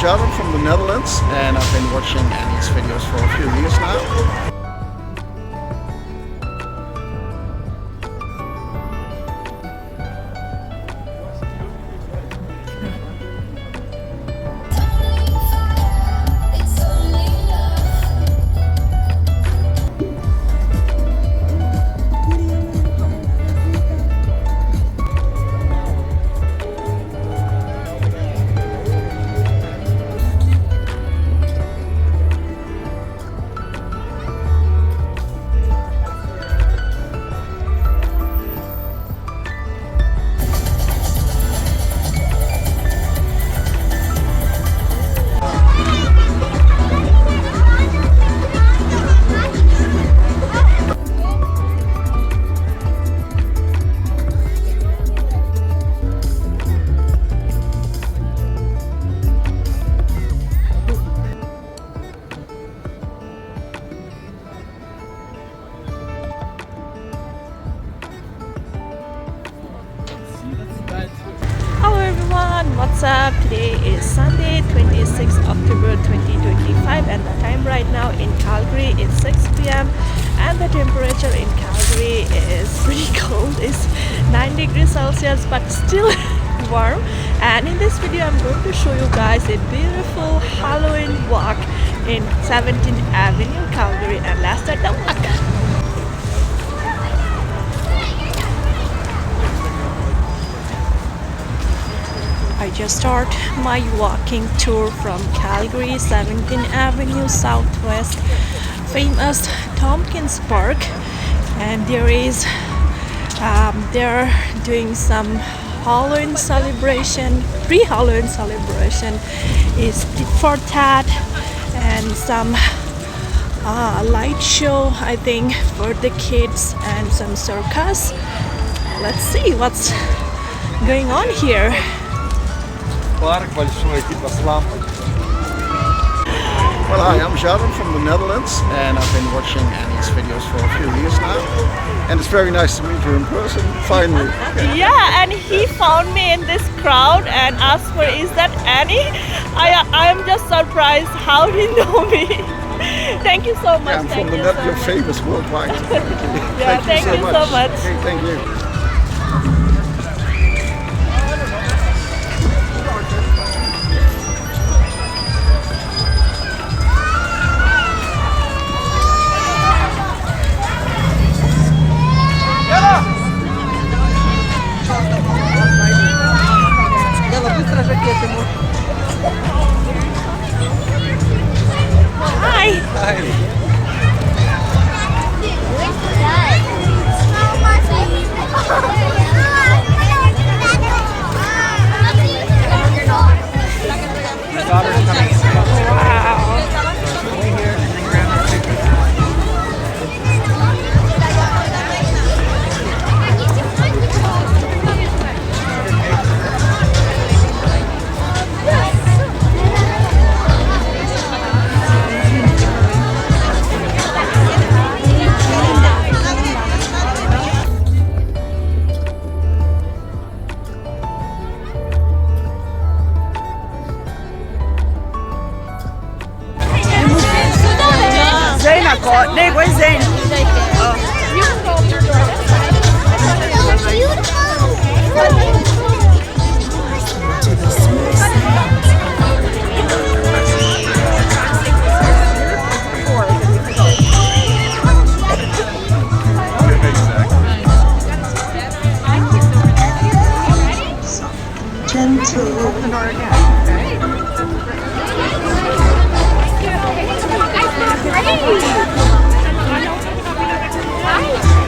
Sheldon from the Netherlands, and I've been watching Annie's videos for a few years now. Hello everyone, what's up? Today is Sunday, 26th October 2025 and the time right now in Calgary is 6 p.m. and the temperature in Calgary is pretty cold. It's 9 degrees Celsius but still warm. And in this video I'm going to show you guys a beautiful Halloween walk in 17th Avenue, Calgary, and let's start the walk. I just start my walking tour from Calgary 17th Avenue Southwest, famous Tomkins Park, and they're doing some Halloween celebration, pre-Halloween celebration is for that, and some light show I think for the kids and some circus. Let's see what's going on here. Park большой, типа с лампочкой. Well, hi, I'm Sheldon from the Netherlands, and I've been watching Annie's videos for a few years now. And it's very nice to meet you in person, finally. Yeah, and he found me in this crowd and asked for, is that Annie? I'm just surprised how he know me. Thank you so much. Yeah, I'm from the Netherlands, you're famous worldwide. Yeah, thank you so much. Okay, thank you. Hi. Hi. Đây có Zen. Gentle. Open the door again. Hi.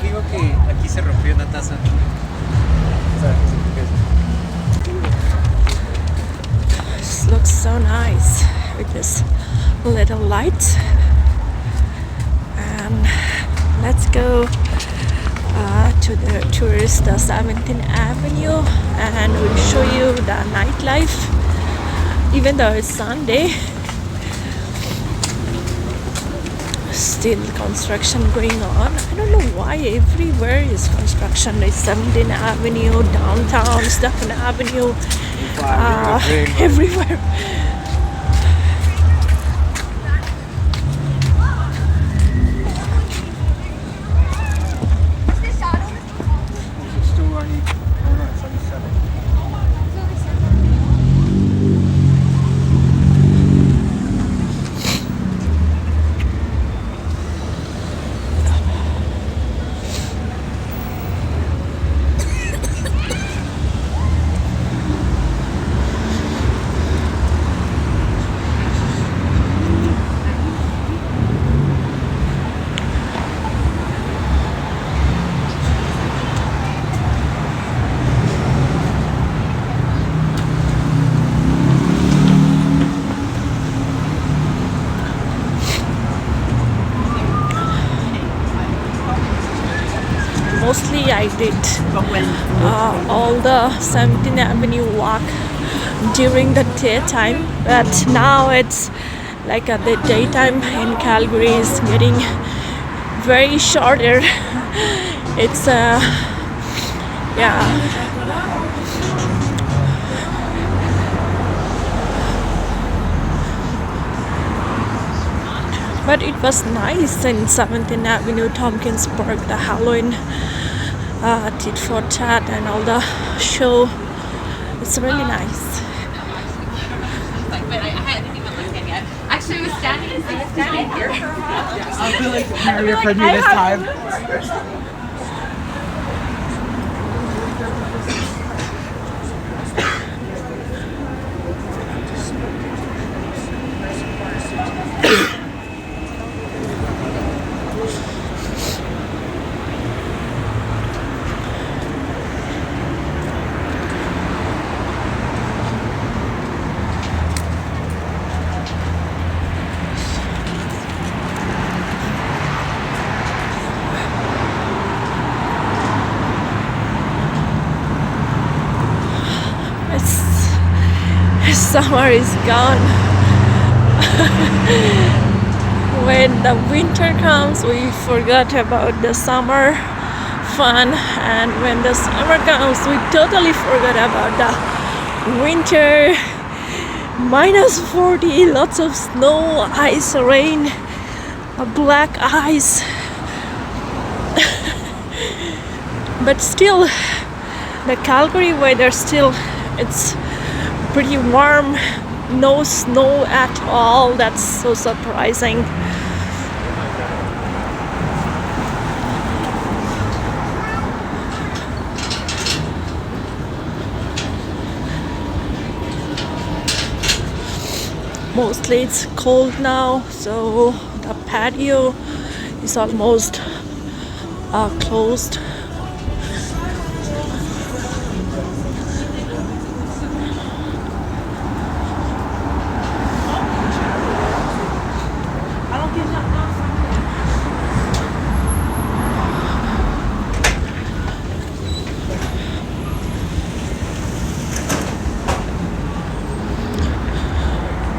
Digo que aquí se rompió una taza. This looks so nice with this little lights. And let's go to the tourist 17th Avenue and we'll show you the nightlife. Even though it's Sunday, still construction going on. I don't know why everywhere is construction. It's 17th Avenue, downtown, Stephen Avenue, everywhere. Mostly I did all the 17th Avenue walk during the daytime, but now it's like the daytime in Calgary is getting very shorter. It's yeah. But it was nice in 17th Avenue, Tomkins Park, the Halloween tit for tat and all the show. It's really nice. Actually, I was standing here. I'll be like Mario for me this time. Summer is gone. When the winter comes, we forgot about the summer fun, and when the summer comes, we totally forgot about the winter. -40, lots of snow, ice, rain, black ice. But still, the Calgary weather still, it's pretty warm, no snow at all. That's so surprising. Mostly it's cold now, so the patio is almost closed.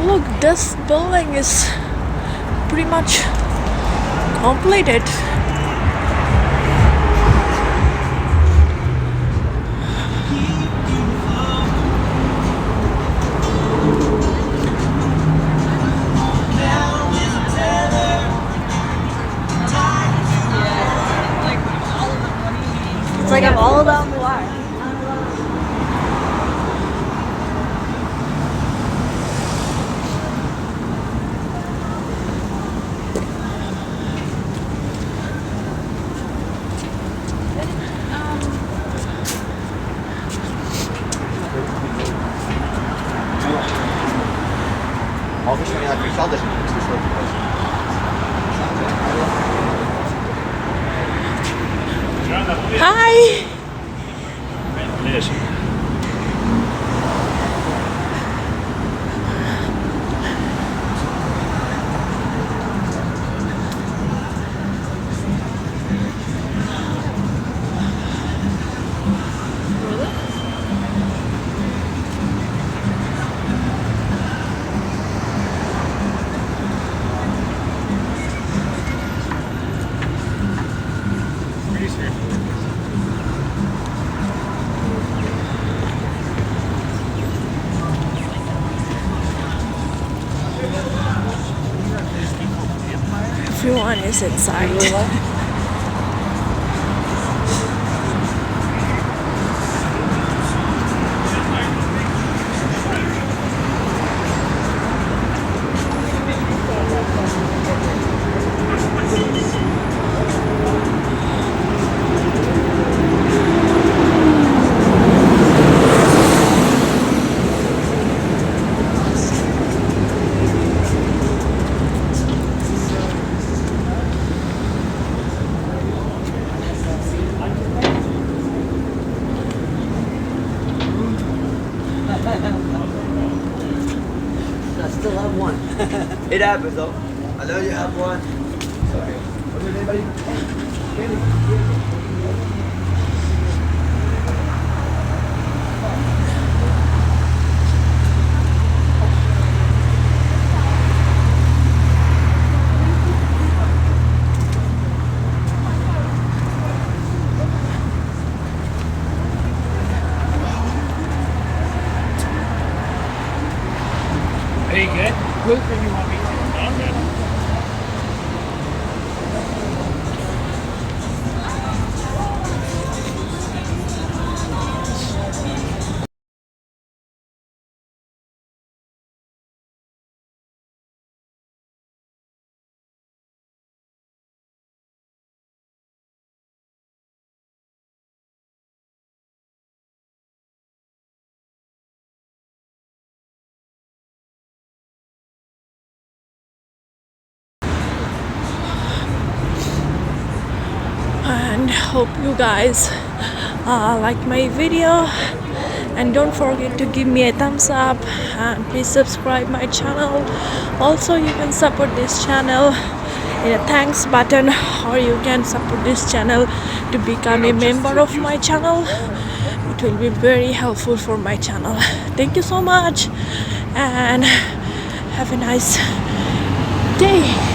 Look, this building is pretty much completed. It's like I'm all down the line. Alkışlayın arkadaşlar. Hi. Everyone is inside. I still have one. It happens though. I know you have one. Sorry. Was there anybody? Are you good? Good, then you want me to? Okay. And hope you guys like my video, and don't forget to give me a thumbs up and please subscribe my channel. Also, you can support this channel in a thanks button, or you can support this channel to become a member of my channel. It will be very helpful for my channel. Thank you so much and have a nice day.